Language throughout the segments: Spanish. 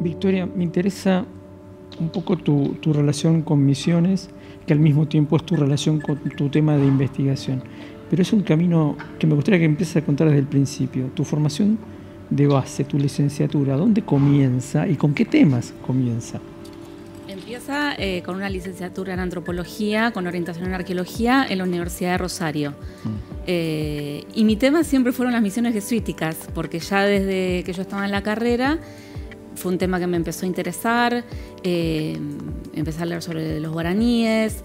Victoria, me interesa un poco tu relación con Misiones, que al mismo tiempo es tu relación con tu tema de investigación. Pero es un camino que me gustaría que empieces a contar desde el principio. Tu formación de base, tu licenciatura, ¿dónde comienza y con qué temas comienza? Empieza con una licenciatura en antropología, con orientación en arqueología en la Universidad de Rosario. Y mi tema siempre fueron las misiones jesuíticas, porque ya desde que yo estaba en la carrera fue un tema que me empezó a interesar. Empecé a leer sobre los guaraníes,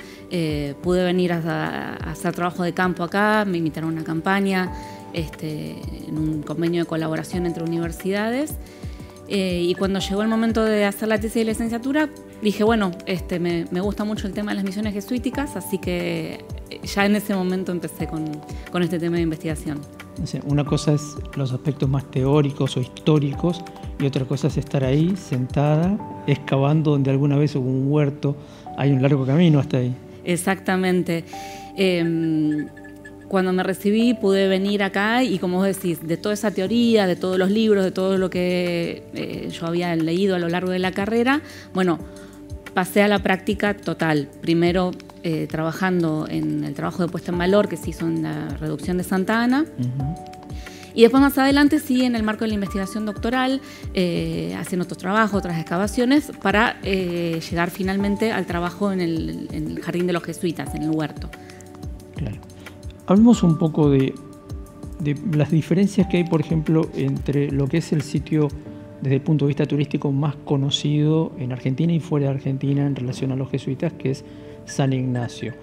pude venir a hacer trabajo de campo acá, me invitaron a una campaña en un convenio de colaboración entre universidades. Y cuando llegó el momento de hacer la tesis de licenciatura, dije, bueno, me gusta mucho el tema de las misiones jesuíticas, así que ya en ese momento empecé con este tema de investigación. Una cosa es los aspectos más teóricos o históricos y otra cosa es estar ahí, sentada, excavando donde alguna vez hubo un huerto. Hay un largo camino hasta ahí. Exactamente. Cuando me recibí pude venir acá y, como vos decís, de toda esa teoría, de todos los libros, de todo lo que yo había leído a lo largo de la carrera, bueno, pasé a la práctica total. Primero trabajando en el trabajo de puesta en valor que se hizo en la reducción de Santa Ana. Y después, más adelante, sí, en el marco de la investigación doctoral, haciendo otros trabajos, otras excavaciones, para llegar finalmente al trabajo en el Jardín de los Jesuitas, en el huerto. Claro. Hablemos un poco de las diferencias que hay, por ejemplo, entre lo que es el sitio desde el punto de vista turístico más conocido en Argentina y fuera de Argentina en relación a los jesuitas, que es San Ignacio,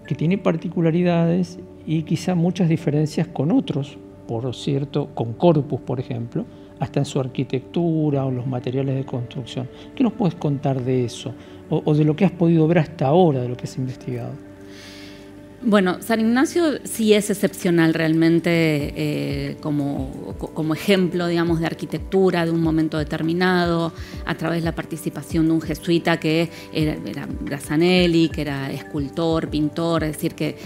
que tiene particularidades y quizá muchas diferencias con otros, por cierto, con Corpus, por ejemplo, hasta en su arquitectura o los materiales de construcción. ¿Qué nos puedes contar de eso? O de lo que has podido ver hasta ahora, de lo que has investigado. Bueno, San Ignacio sí es excepcional realmente como ejemplo, digamos, de arquitectura de un momento determinado, a través de la participación de un jesuita que era Grasanelli, que era escultor, pintor, es decir, que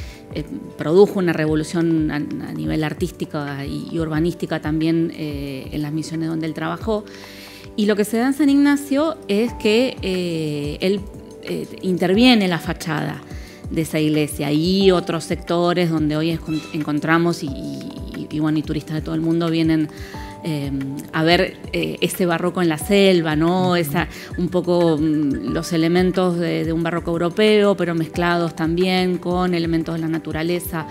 produjo una revolución a nivel artístico y urbanística también en las misiones donde él trabajó. Y lo que se da en San Ignacio es que él interviene en la fachada de esa iglesia y otros sectores donde hoy encontramos y turistas de todo el mundo vienen a ver ese barroco en la selva, ¿no? Un poco los elementos de un barroco europeo, pero mezclados también con elementos de la naturaleza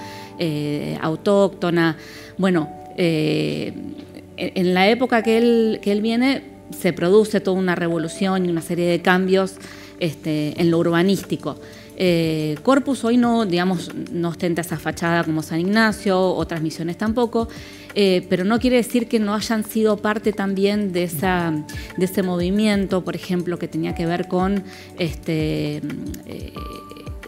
autóctona. Bueno, en la época que él viene se produce toda una revolución y una serie de cambios en lo urbanístico. Corpus hoy no ostenta esa fachada como San Ignacio, otras misiones tampoco, pero no quiere decir que no hayan sido parte también de ese movimiento, por ejemplo, que tenía que ver con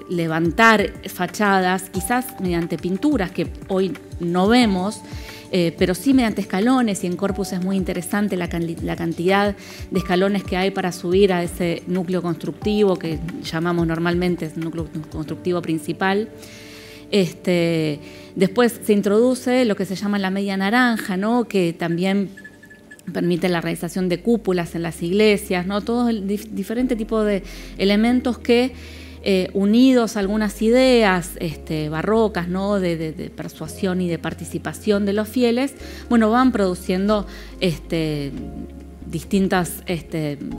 levantar fachadas, quizás mediante pinturas que hoy no vemos, pero sí mediante escalones, y en Corpus es muy interesante la cantidad de escalones que hay para subir a ese núcleo constructivo que llamamos normalmente el núcleo constructivo principal. Después se introduce lo que se llama la media naranja, ¿no? Que también permite la realización de cúpulas en las iglesias, ¿no? Todo el diferente tipo de elementos que unidos a algunas ideas barrocas, ¿no? de persuasión y de participación de los fieles, bueno, van produciendo distintas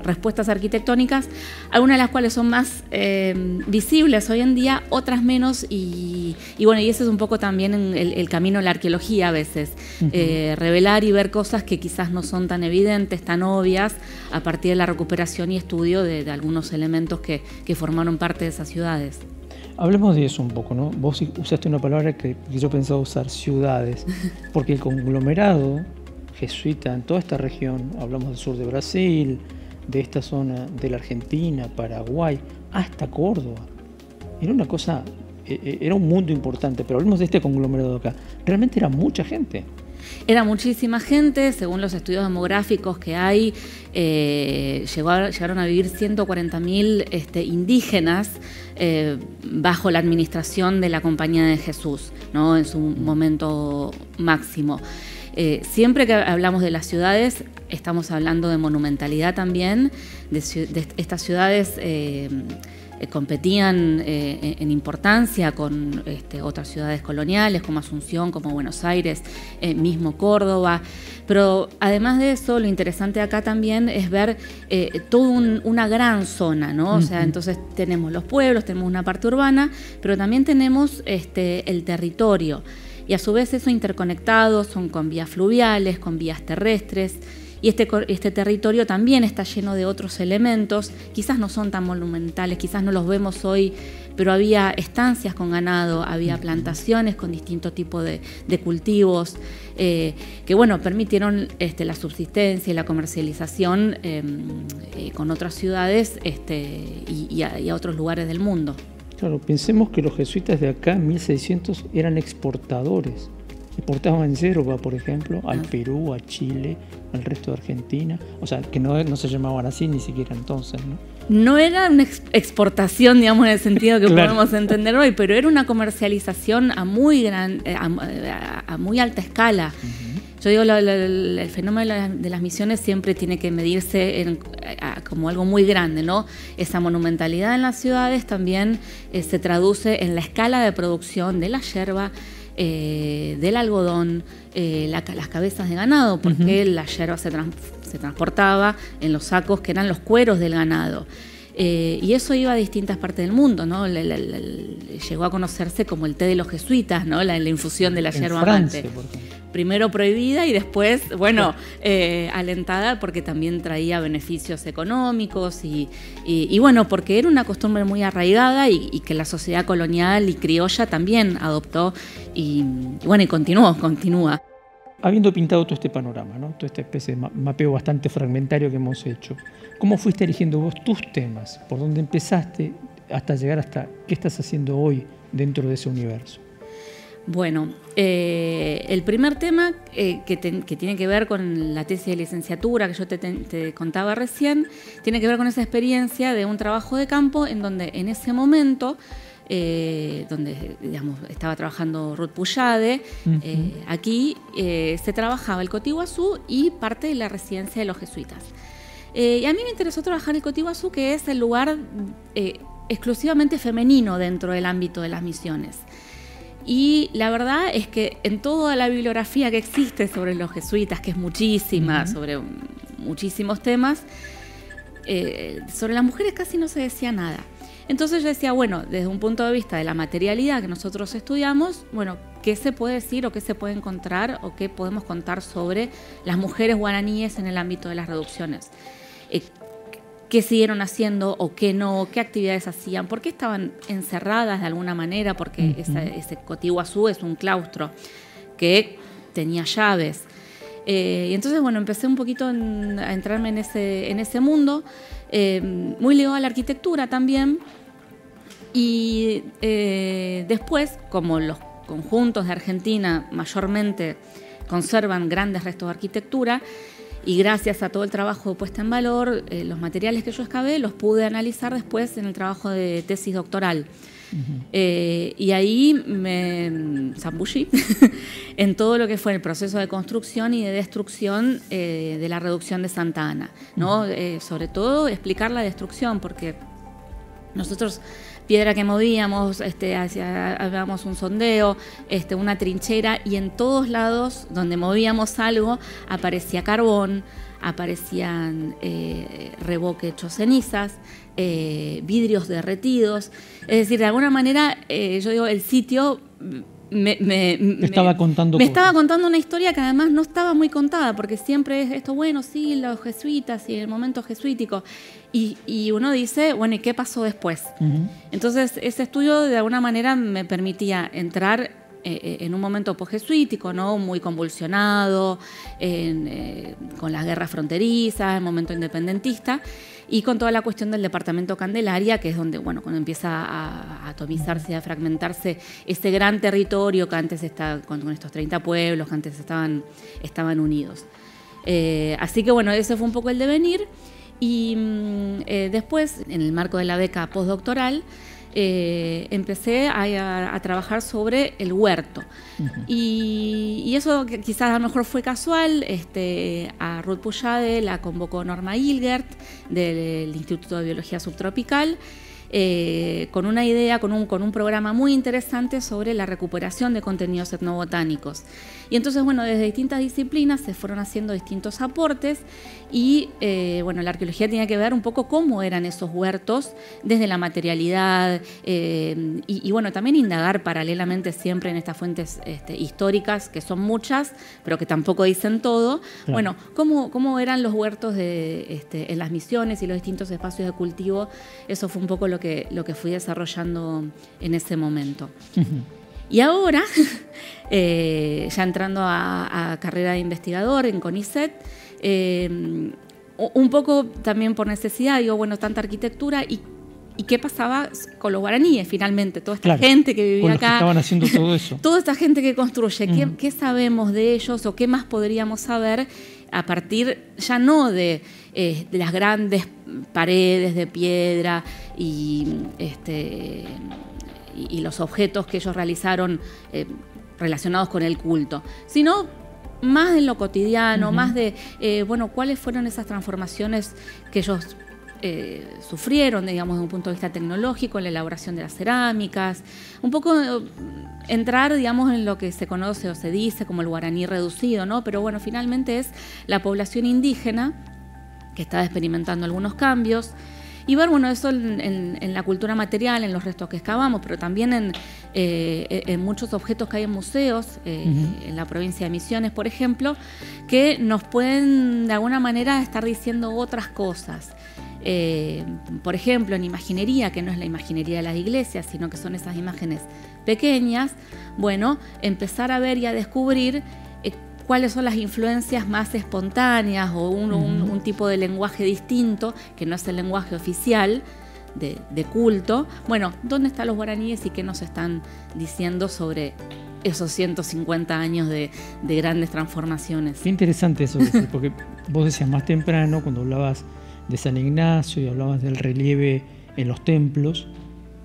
respuestas arquitectónicas, algunas de las cuales son más visibles hoy en día, otras menos, y ese es un poco también el camino de la arqueología a veces, revelar y ver cosas que quizás no son tan evidentes, tan obvias, a partir de la recuperación y estudio de algunos elementos que formaron parte de esas ciudades. Hablemos de eso un poco, ¿no? Vos usaste una palabra que yo pensaba usar, ciudades, porque el conglomerado jesuita en toda esta región, hablamos del sur de Brasil, de esta zona de la Argentina, Paraguay, hasta Córdoba. Era una cosa, era un mundo importante, pero hablemos de este conglomerado acá. Realmente era mucha gente. Era muchísima gente, según los estudios demográficos que hay, llegaron a vivir 140.000 indígenas bajo la administración de la Compañía de Jesús, ¿no? En su momento máximo. Siempre que hablamos de las ciudades, estamos hablando de monumentalidad también, de estas ciudades competían en importancia con otras ciudades coloniales como Asunción, como Buenos Aires, mismo Córdoba. Pero además de eso, lo interesante acá también es ver toda una gran zona, ¿no? O sea, entonces tenemos los pueblos, tenemos una parte urbana, pero también tenemos el territorio. Y a su vez eso interconectado, son con vías fluviales, con vías terrestres. Y este territorio también está lleno de otros elementos, quizás no son tan monumentales, quizás no los vemos hoy, pero había estancias con ganado, había plantaciones con distintos tipos de cultivos, que bueno, permitieron la subsistencia y la comercialización con otras ciudades y a otros lugares del mundo. Claro, pensemos que los jesuitas de acá en 1600 eran exportadores. Exportaban yerba, por ejemplo, al Perú, a Chile, al resto de Argentina. O sea, que no se llamaban así ni siquiera entonces, ¿no? No era una exportación, digamos, en el sentido que claro, podemos entender hoy, pero era una comercialización a muy alta escala. Yo digo, el fenómeno de las misiones siempre tiene que medirse como algo muy grande, ¿no? Esa monumentalidad en las ciudades también se traduce en la escala de producción de la yerba, del algodón, las cabezas de ganado, porque la yerba se transportaba en los sacos que eran los cueros del ganado. Y eso iba a distintas partes del mundo, ¿no? Llegó a conocerse como el té de los jesuitas, ¿no? La infusión de la yerba mate. Primero prohibida y después, bueno, alentada porque también traía beneficios económicos y bueno, porque era una costumbre muy arraigada y que la sociedad colonial y criolla también adoptó y bueno, y continúa. Habiendo pintado todo este panorama, ¿no? Toda esta especie de mapeo bastante fragmentario que hemos hecho, ¿cómo fuiste eligiendo vos tus temas? ¿Por dónde empezaste hasta llegar hasta qué estás haciendo hoy dentro de ese universo? Bueno, el primer tema que tiene que ver con la tesis de licenciatura que yo te contaba recién, tiene que ver con esa experiencia de un trabajo de campo en donde en ese momento, donde digamos, estaba trabajando Ruth Puyade, aquí se trabajaba el Cotiguazú y parte de la residencia de los jesuitas. Y a mí me interesó trabajar el Cotiguazú, que es el lugar exclusivamente femenino dentro del ámbito de las misiones. Y la verdad es que en toda la bibliografía que existe sobre los jesuitas, que es muchísima, sobre muchísimos temas, sobre las mujeres casi no se decía nada. Entonces yo decía, bueno, desde un punto de vista de la materialidad que nosotros estudiamos, bueno, ¿qué se puede decir o qué se puede encontrar o qué podemos contar sobre las mujeres guaraníes en el ámbito de las reducciones? ¿Qué siguieron haciendo o qué no? ¿Qué actividades hacían? ¿Por qué estaban encerradas de alguna manera? Porque ese Cotiguazú es un claustro que tenía llaves. Y entonces, bueno, empecé un poquito a entrarme en ese mundo, muy ligado a la arquitectura también. Y después, como los conjuntos de Argentina mayormente conservan grandes restos de arquitectura, y gracias a todo el trabajo puesto en valor, los materiales que yo excavé los pude analizar después en el trabajo de tesis doctoral. Y ahí me zambullí en todo lo que fue el proceso de construcción y de destrucción de la reducción de Santa Ana, ¿no? Sobre todo explicar la destrucción, porque nosotros piedra que movíamos, hacíamos un sondeo, una trinchera, y en todos lados donde movíamos algo aparecía carbón, aparecían reboque hecho cenizas, vidrios derretidos. Es decir, de alguna manera, yo digo, el sitio me estaba contando una historia que además no estaba muy contada, porque siempre es esto, bueno, sí, los jesuitas y el momento jesuítico, y uno dice, bueno, ¿y qué pasó después? Entonces ese estudio de alguna manera me permitía entrar en un momento posjesuítico, ¿no? Muy convulsionado, con las guerras fronterizas, el momento independentista, y con toda la cuestión del departamento Candelaria, que es donde, bueno, cuando empieza a atomizarse, a fragmentarse ese gran territorio que antes está con estos 30 pueblos que antes estaban unidos. Así que, bueno, ese fue un poco el devenir. Y después, en el marco de la beca postdoctoral, empecé a trabajar sobre el huerto. Y eso quizás a lo mejor fue casual. A Ruth Puyade la convocó Norma Hilgert del Instituto de Biología Subtropical, con una idea, con un programa muy interesante sobre la recuperación de contenidos etnobotánicos. Y entonces, bueno, desde distintas disciplinas se fueron haciendo distintos aportes y, bueno, la arqueología tenía que ver un poco cómo eran esos huertos desde la materialidad y, bueno, también indagar paralelamente siempre en estas fuentes históricas, que son muchas, pero que tampoco dicen todo. Claro. Bueno, cómo eran los huertos en las misiones y los distintos espacios de cultivo. Eso fue un poco lo que fui desarrollando en ese momento. Y ahora, ya entrando a carrera de investigador en CONICET, un poco también por necesidad, digo, bueno, tanta arquitectura y qué pasaba con los guaraníes finalmente, toda esta gente que vivía acá. Que estaban haciendo todo eso. Toda esta gente que construye, ¿qué sabemos de ellos o qué más podríamos saber a partir ya no de las grandes paredes de piedra y los objetos que ellos realizaron relacionados con el culto, sino más en lo cotidiano, más de, bueno, cuáles fueron esas transformaciones que ellos sufrieron, digamos, desde un punto de vista tecnológico, en la elaboración de las cerámicas, un poco entrar, digamos, en lo que se conoce o se dice como el guaraní reducido, ¿no? Pero bueno, finalmente es la población indígena que estaba experimentando algunos cambios. Y ver, bueno, eso en la cultura material, en los restos que excavamos, pero también en muchos objetos que hay en museos, en la provincia de Misiones, por ejemplo, que nos pueden de alguna manera estar diciendo otras cosas. Por ejemplo, en imaginería, que no es la imaginería de las iglesias, sino que son esas imágenes pequeñas, bueno, empezar a ver y a descubrir cuáles son las influencias más espontáneas o un tipo de lenguaje distinto, que no es el lenguaje oficial de culto. Bueno, ¿dónde están los guaraníes y qué nos están diciendo sobre esos 150 años de grandes transformaciones? Qué interesante eso, porque vos decías más temprano, cuando hablabas de San Ignacio y hablabas del relieve en los templos,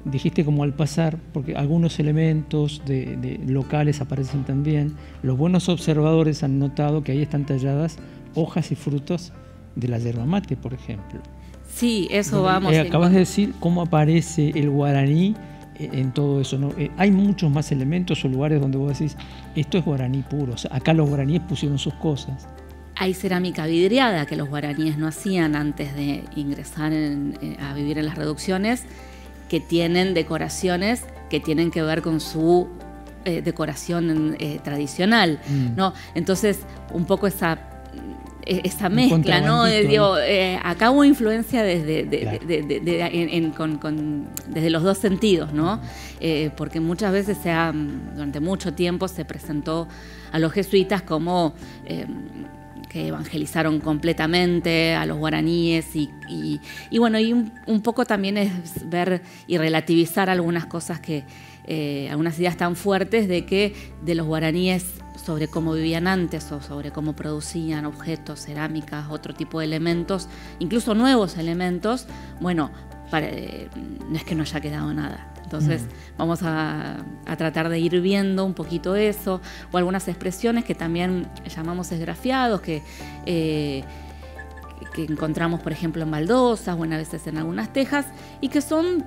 dijiste como al pasar, porque algunos elementos de locales aparecen también. Los buenos observadores han notado que ahí están talladas hojas y frutos de la yerba mate, por ejemplo. Sí, eso vamos. Acabas de decir cómo aparece el guaraní en todo eso, ¿no? Hay muchos más elementos o lugares donde vos decís, esto es guaraní puro. O sea, acá los guaraníes pusieron sus cosas. Hay cerámica vidriada que los guaraníes no hacían antes de ingresar a vivir en las reducciones, que tienen decoraciones que tienen que ver con su decoración tradicional, ¿no? Entonces, un poco esa mezcla, ¿no? Digo, acá hubo influencia desde los dos sentidos, ¿no? Porque muchas veces durante mucho tiempo se presentó a los jesuitas como que evangelizaron completamente a los guaraníes y bueno, y un poco también es ver y relativizar algunas cosas algunas ideas tan fuertes de los guaraníes sobre cómo vivían antes o sobre cómo producían objetos, cerámicas, otro tipo de elementos, incluso nuevos elementos. Bueno, no es que no haya quedado nada. Entonces vamos a tratar de ir viendo un poquito eso, o algunas expresiones que también llamamos esgrafiados, que encontramos, por ejemplo, en baldosas o a veces en algunas tejas, y que son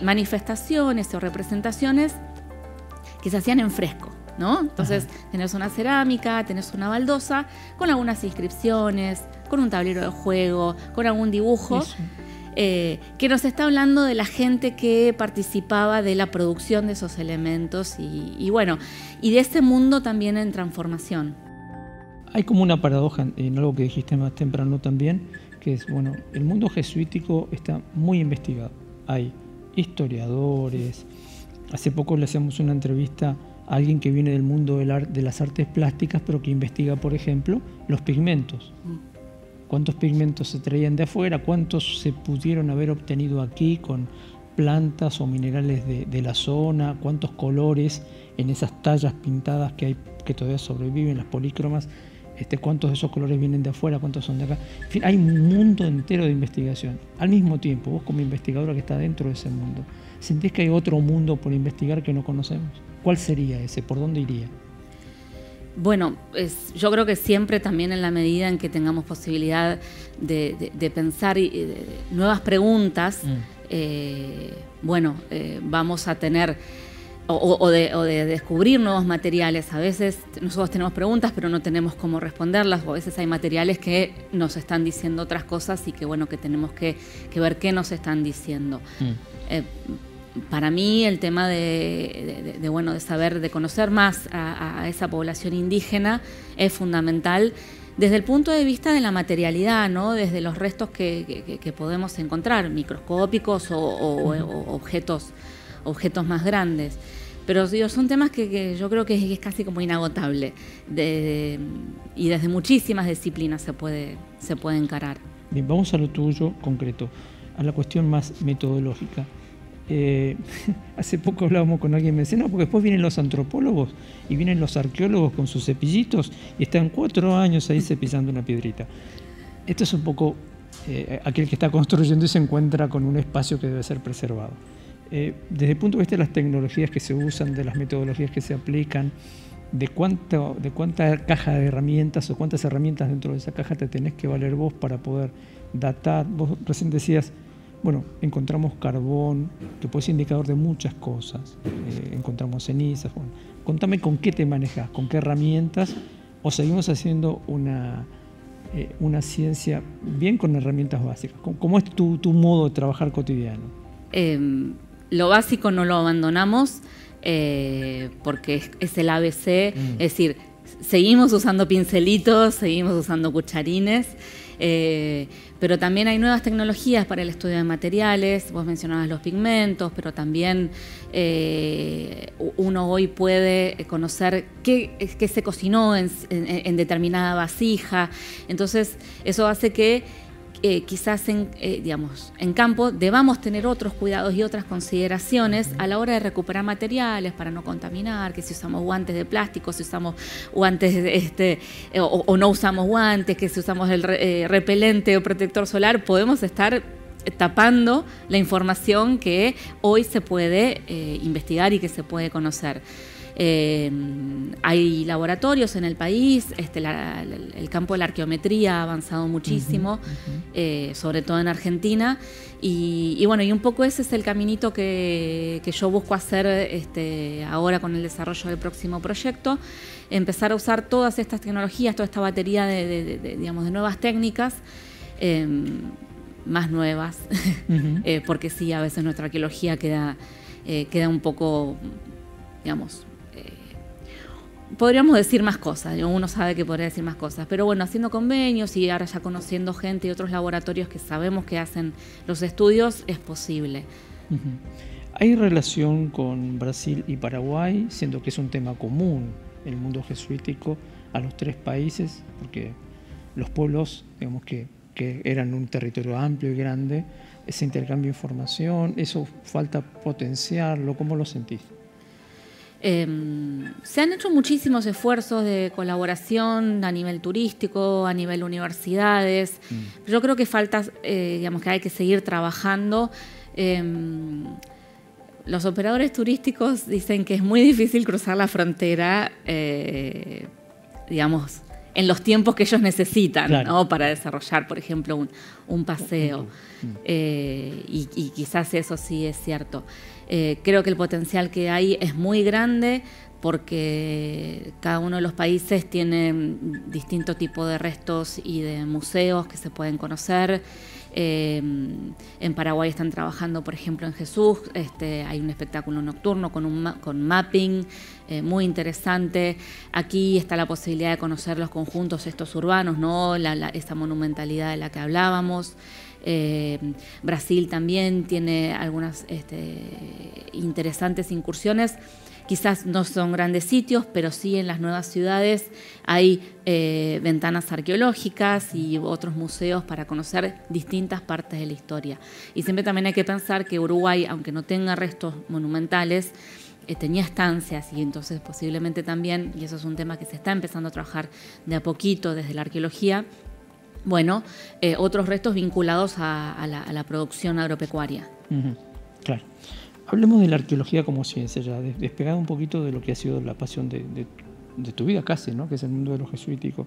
manifestaciones o representaciones que se hacían en fresco, ¿no? Entonces tenés una cerámica, tenés una baldosa con algunas inscripciones, con un tablero de juego, con algún dibujo. Que nos está hablando de la gente que participaba de la producción de esos elementos y bueno, y de ese mundo también en transformación. Hay como una paradoja en algo que dijiste más temprano también, que es, bueno, el mundo jesuítico está muy investigado. Hay historiadores, Hace poco le hacemos una entrevista a alguien que viene del mundo de las artes plásticas, pero que investiga, por ejemplo, los pigmentos. ¿Cuántos pigmentos se traían de afuera? ¿Cuántos se pudieron haber obtenido aquí con plantas o minerales de la zona? ¿Cuántos colores en esas tallas pintadas que hay, que todavía sobreviven, las polícromas? ¿Cuántos de esos colores vienen de afuera? ¿Cuántos son de acá? En fin, hay un mundo entero de investigación. Al mismo tiempo, vos como investigadora que está dentro de ese mundo, ¿sentís que hay otro mundo por investigar que no conocemos? ¿Cuál sería ese? ¿Por dónde iría? Bueno, yo creo que siempre también en la medida en que tengamos posibilidad de pensar nuevas preguntas, vamos a tener o de descubrir nuevos materiales. A veces nosotros tenemos preguntas pero no tenemos cómo responderlas, o a veces hay materiales que nos están diciendo otras cosas y que tenemos que ver qué nos están diciendo. Para mí el tema de saber, de conocer más a esa población indígena es fundamental desde el punto de vista de la materialidad, ¿no? Desde los restos que podemos encontrar, microscópicos o objetos más grandes. Pero son temas que yo creo que es casi como inagotable y desde muchísimas disciplinas se puede encarar. Bien, vamos a lo tuyo concreto, a la cuestión más metodológica. Hace poco hablábamos con alguien y me decía, no, porque después vienen los antropólogos y vienen los arqueólogos con sus cepillitos y están 4 años ahí cepillando una piedrita. Esto es un poco aquel que está construyendo y se encuentra con un espacio que debe ser preservado. Desde el punto de vista de las tecnologías que se usan, de las metodologías que se aplican, de cuánta caja de herramientas o cuántas herramientas dentro de esa caja te tenés que valer vos para poder datar. Vos recién decías, encontramos carbón, que puede ser indicador de muchas cosas, encontramos cenizas. Contame con qué te manejas, con qué herramientas, o seguimos haciendo una ciencia bien con herramientas básicas. ¿Cómo es tu modo de trabajar cotidiano? Lo básico no lo abandonamos porque es el ABC, es decir, seguimos usando pincelitos, seguimos usando cucharines. Pero también hay nuevas tecnologías para el estudio de materiales. Vos mencionabas los pigmentos, pero también uno hoy puede conocer qué se cocinó en determinada vasija. Entonces eso hace que quizás en campo debamos tener otros cuidados y otras consideraciones a la hora de recuperar materiales para no contaminar, que si usamos guantes de plástico, si usamos guantes o no usamos guantes, que si usamos el repelente o protector solar, podemos estar tapando la información que hoy se puede investigar y que se puede conocer. Hay laboratorios en el país, el campo de la arqueometría ha avanzado muchísimo, sobre todo en Argentina, y un poco ese es el caminito que yo busco hacer ahora con el desarrollo del próximo proyecto, empezar a usar todas estas tecnologías, toda esta batería de nuevas técnicas, más nuevas, porque sí, a veces nuestra arqueología queda un poco, podríamos decir más cosas, uno sabe que podría decir más cosas, pero haciendo convenios y ahora ya conociendo gente y otros laboratorios que sabemos que hacen los estudios, es posible. ¿Hay relación con Brasil y Paraguay, siendo que es un tema común en el mundo jesuítico a los 3 países? Porque los pueblos, que eran un territorio amplio y grande, ese intercambio de información, ¿eso falta potenciarlo? ¿Cómo lo sentís? Se han hecho muchísimos esfuerzos de colaboración a nivel turístico, a nivel universidades. Yo creo que falta, que hay que seguir trabajando. Los operadores turísticos dicen que es muy difícil cruzar la frontera, en los tiempos que ellos necesitan, claro, ¿no? Para desarrollar, por ejemplo, un paseo. Y quizás eso sí es cierto. Creo que el potencial que hay es muy grande porque cada uno de los países tiene distinto tipo de restos y de museos que se pueden conocer. En Paraguay están trabajando, por ejemplo, en Jesús, hay un espectáculo nocturno con mapping muy interesante. Aquí está la posibilidad de conocer los conjuntos estos urbanos, ¿no? Esa monumentalidad de la que hablábamos. Brasil también tiene algunas interesantes incursiones. Quizás no son grandes sitios, pero sí en las nuevas ciudades hay ventanas arqueológicas y otros museos para conocer distintas partes de la historia. Y siempre también hay que pensar que Uruguay, aunque no tenga restos monumentales, tenía estancias, y entonces posiblemente también, y eso es un tema que se está empezando a trabajar de a poquito desde la arqueología, bueno, otros restos vinculados a la producción agropecuaria. Claro. Hablemos de la arqueología como ciencia, ya despegada un poquito de lo que ha sido la pasión de tu vida casi, ¿no? Que es el mundo de lo jesuítico.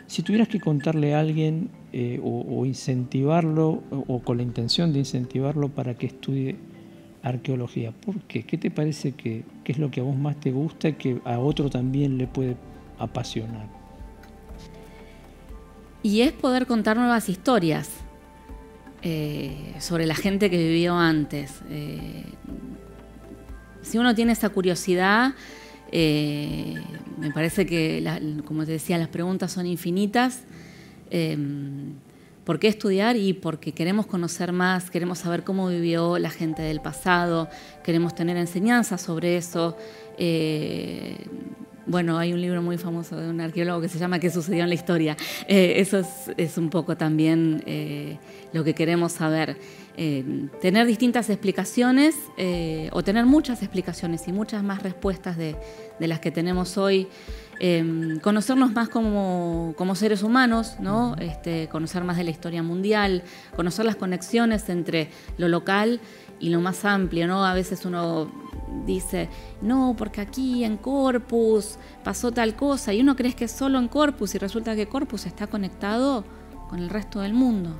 Si tuvieras que contarle a alguien o incentivarlo, o con la intención de incentivarlo para que estudie arqueología, ¿por qué? ¿Qué te parece que es lo que a vos más te gusta y que a otro también le puede apasionar? Y es poder contar nuevas historias sobre la gente que vivió antes. Si uno tiene esa curiosidad, me parece que, como te decía, las preguntas son infinitas. ¿Por qué estudiar? Y porque queremos conocer más, queremos saber cómo vivió la gente del pasado, queremos tener enseñanzas sobre eso. Bueno, hay un libro muy famoso de un arqueólogo que se llama ¿Qué sucedió en la historia? Eso es un poco también lo que queremos saber. Tener distintas explicaciones o tener muchas explicaciones y muchas más respuestas de las que tenemos hoy. Conocernos más como seres humanos, ¿no? Conocer más de la historia mundial, conocer las conexiones entre lo local y lo más amplio, ¿no? A veces uno dice, no, porque aquí en Corpus pasó tal cosa, y uno cree que es solo en Corpus, y resulta que Corpus está conectado con el resto del mundo.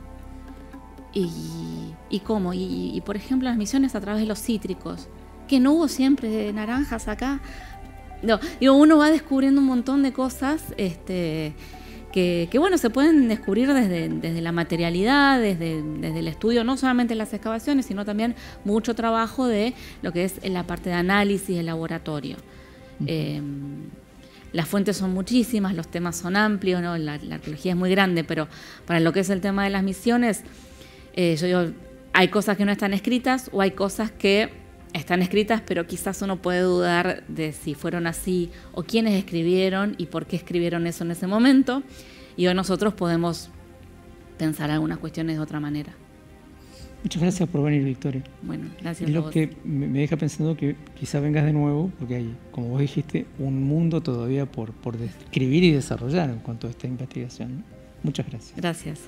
¿Y cómo? Y por ejemplo, las misiones a través de los cítricos, que no hubo siempre naranjas acá. No, digo, uno va descubriendo un montón de cosas que bueno, se pueden descubrir desde la materialidad, desde el estudio, no solamente las excavaciones, sino también mucho trabajo de lo que es en la parte de análisis del laboratorio. Las fuentes son muchísimas, los temas son amplios, ¿no? La arqueología es muy grande, pero para lo que es el tema de las misiones, yo digo, hay cosas que no están escritas o hay cosas que están escritas, pero quizás uno puede dudar de si fueron así o quiénes escribieron y por qué escribieron eso en ese momento. Y hoy nosotros podemos pensar algunas cuestiones de otra manera. Muchas gracias por venir, Victoria. Bueno, gracias a vos. Lo que me deja pensando que quizá vengas de nuevo, porque hay, como vos dijiste, un mundo todavía por describir y desarrollar en cuanto a esta investigación. Muchas gracias. Gracias.